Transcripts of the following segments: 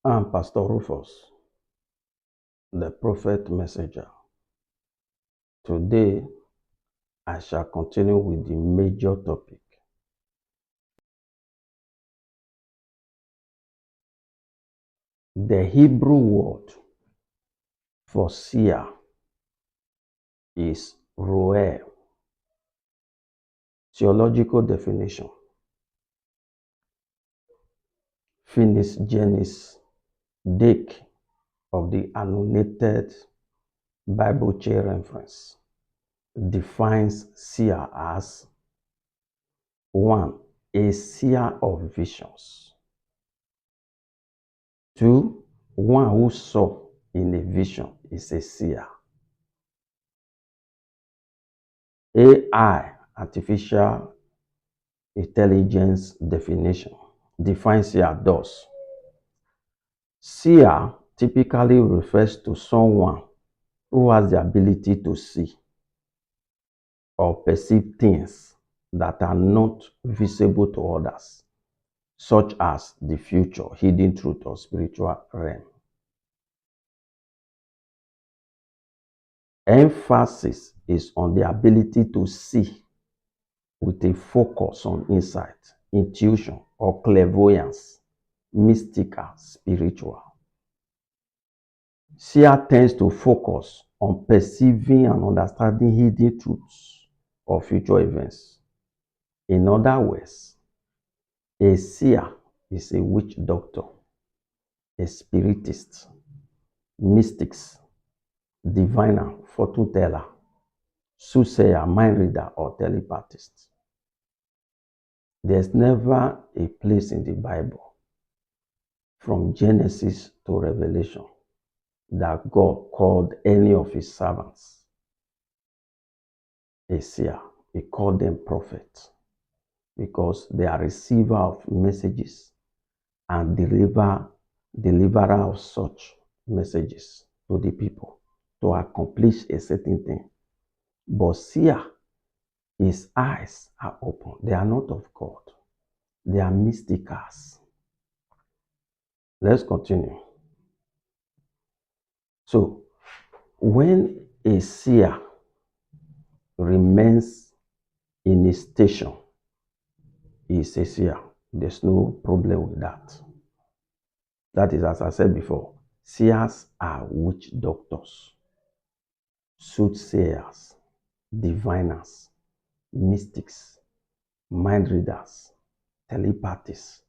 I'm Pastor Rufus, the prophet messenger. Today, I shall continue with the major topic. The Hebrew word for seer is roer. Theological definition. Finis Genis Dake of the annotated Bible chain reference defines seer as 1. A seer of visions. 2. One who saw in a vision is a seer. AI, artificial intelligence definition, defines seer thus. Seer typically refers to someone who has the ability to see or perceive things that are not visible to others, such as the future, hidden truth, or spiritual realm. Emphasis is on the ability to see with a focus on insight, intuition, or clairvoyance, mystical, spiritual. Seer tends to focus on perceiving and understanding hidden truths or future events. In other words, a seer is a witch doctor, a spiritist, mystics, diviner, fortune teller, soothsayer, mind reader, or telepathist. There's never a place in the Bible, from Genesis to Revelation, that God called any of his servants a seer. He called them prophets because they are receiver of messages and deliverer of such messages to the people to accomplish a certain thing. But seer, his eyes are open. They are not of God. They are mysticals. Let's continue. So, when a seer remains in a station, he is a seer. There's no problem with that. That is, as I said before, seers are witch doctors, soothsayers, diviners, mystics, mind readers, telepathists,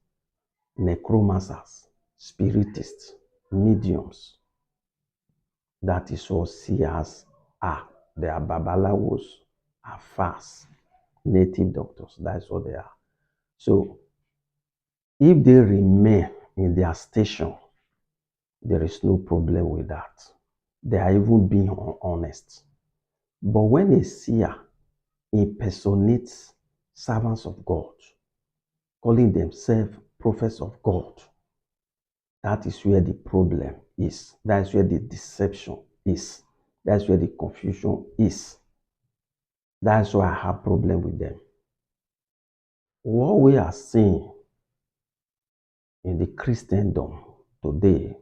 necromancers, spiritists, mediums. That is what seers are. They are babalawos, afars, native doctors. That's what they are. So, if they remain in their station, there is no problem with that. They are even being honest. But when a seer impersonates servants of God, calling themselves prophets of God, that is where the problem is. That is where the deception is. That's where the confusion is. That's why I have problem with them. What we are seeing in the Christendom today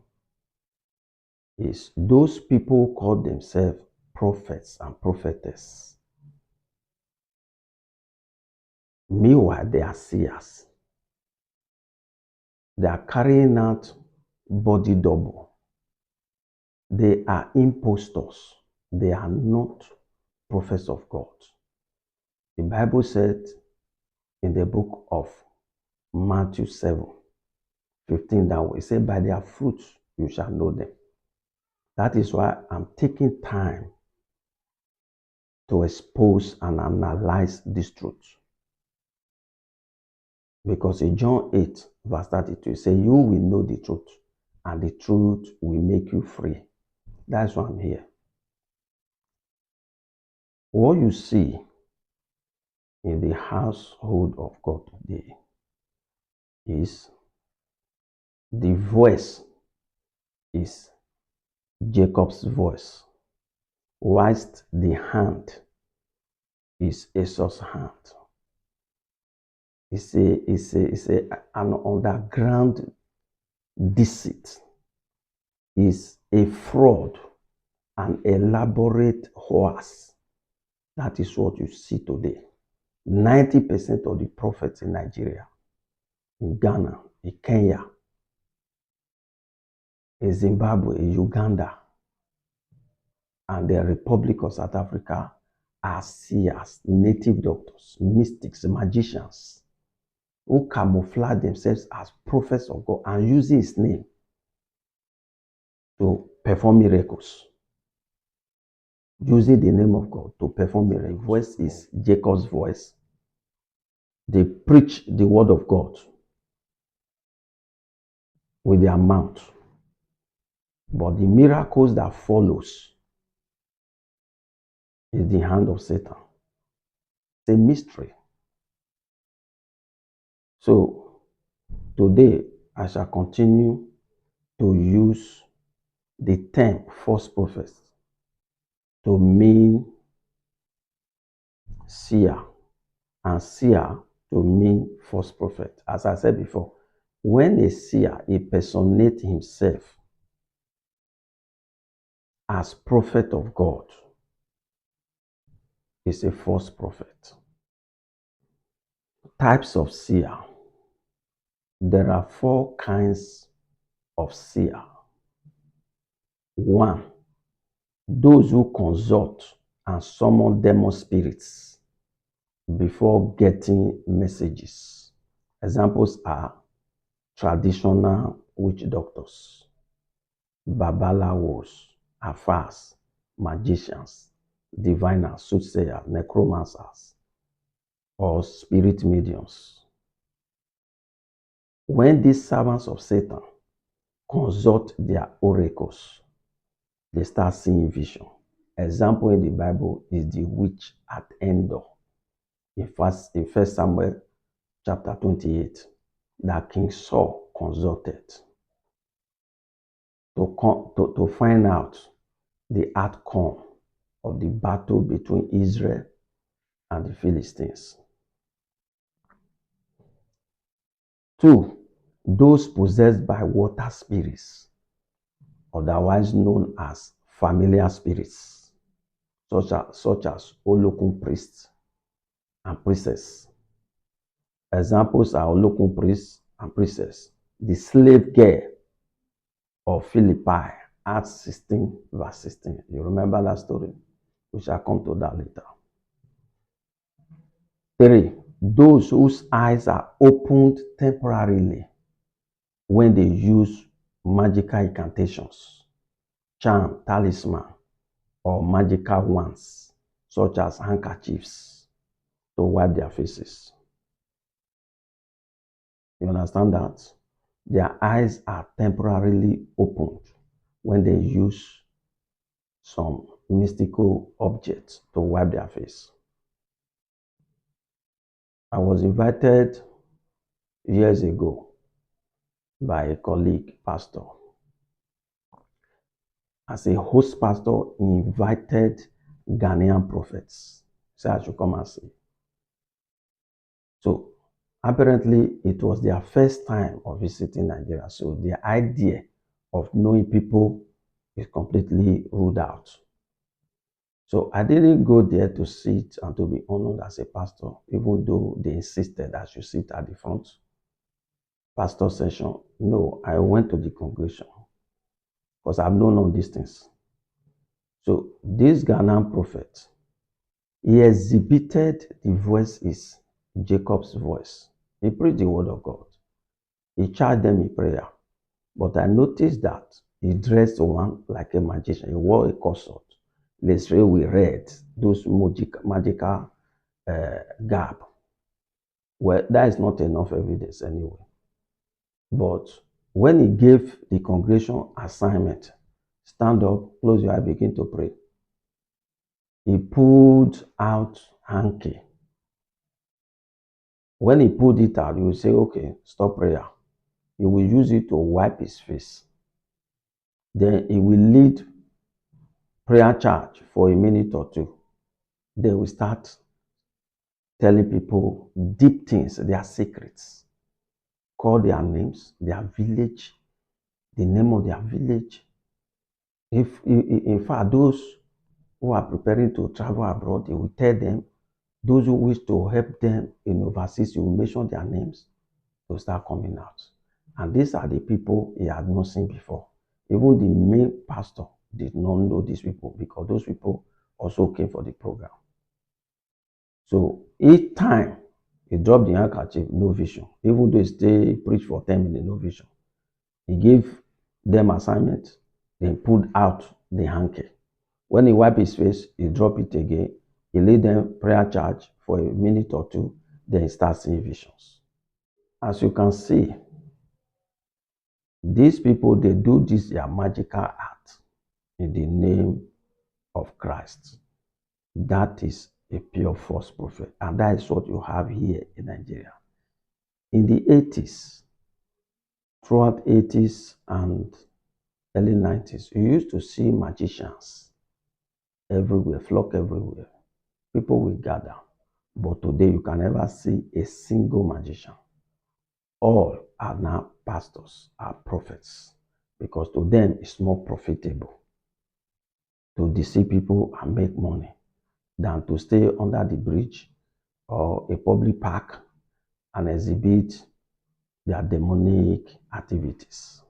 is those people who call themselves prophets and prophetess. Meanwhile, they are seers. They are carrying out body double. They are impostors. They are not prophets of God. The Bible said in the book of Matthew 7:15 that it said, by their fruits you shall know them. That is why I'm taking time to expose and analyze this truth. Because in John 8:32, it says, you will know the truth, and the truth will make you free. That's why I'm here. What you see in the household of God today is the voice is Jacob's voice, whilst the hand is Esau's hand. It's an underground deceit, is a fraud, an elaborate hoax. That is what you see today. 90% of the prophets in Nigeria, in Ghana, in Kenya, in Zimbabwe, in Uganda, and the Republic of South Africa are seers, native doctors, mystics, magicians, who camouflage themselves as prophets of God and use his name to perform miracles. Using the name of God to perform miracles. Voice is Jacob's voice. They preach the word of God with their mouth. But the miracles that follows is the hand of Satan. It's a mystery. So today I shall continue to use the term false prophets to mean seer, and seer to mean false prophet. As I said before, when a seer impersonates himself as prophet of God, is a false prophet. Types of seer. There are 4 kinds of seer. 1, those who consult and summon demon spirits before getting messages. Examples are traditional witch doctors, babalawos, afars, magicians, diviners, soothsayers, necromancers, or spirit mediums. When these servants of Satan consult their oracles, they start seeing vision. Example in the Bible is the witch at Endor. In 1 Samuel chapter 28, that King Saul consulted to find out the outcome of the battle between Israel and the Philistines. 2, those possessed by water spirits, otherwise known as familiar spirits, such as Olokun priests and priestess. Examples are Olokun priests and priestess. The slave girl of Philippi, Acts 16, verse 16. You remember that story? We shall come to that later. 3, those whose eyes are opened temporarily when they use magical incantations, charm, talisman, or magical wands, such as handkerchiefs, to wipe their faces. You understand that? Their eyes are temporarily opened when they use some mystical objects to wipe their face. I was invited years ago by a colleague pastor. As a host pastor, he invited Ghanaian prophets. Said I should come and see. So apparently it was their first time of visiting Nigeria. So the idea of knowing people is completely ruled out. So I didn't go there to sit and to be honored as a pastor, even though they insisted I should sit at the front pastor session. No, I went to the congregation because I've known all these things. So this Ghanaian prophet, he exhibited the voice is Jacob's voice. He preached the word of God. He charged them in prayer. But I noticed that he dressed one like a magician. He wore a corset. Let's say we read those magical garb. Well, that is not enough evidence anyway. But when he gave the congregation assignment, stand up, close your eye, begin to pray, he pulled out hanky. When he pulled it out, you will say, okay, stop prayer. He will use it to wipe his face. Then he will lead prayer charge for a minute or two. They will start telling people deep things, their secrets, call their names, their village, the name of their village. If in fact those who are preparing to travel abroad, they will tell them. Those who wish to help them in overseas, you will mention their names to start coming out. And these are the people he had not seen before. Even the main pastor did not know these people because those people also came for the program. So each time he dropped the handkerchief, no vision. Even though he stay preach for 10 minutes, no vision. He gave them assignment, then pulled out the hanky. When he wiped his face, he dropped it again. He laid them prayer charge for a minute or two, then he starts seeing visions. As you can see, these people, they do this their magical act in the name of Christ. That is a pure false prophet. And that is what you have here in Nigeria. In the 80s, throughout 80s and early 90s, you used to see magicians everywhere, flock everywhere. People will gather. But today you can never see a single magician. All are now pastors, are prophets, because to them it's more profitable to deceive people and make money than to stay under the bridge or a public park and exhibit their demonic activities.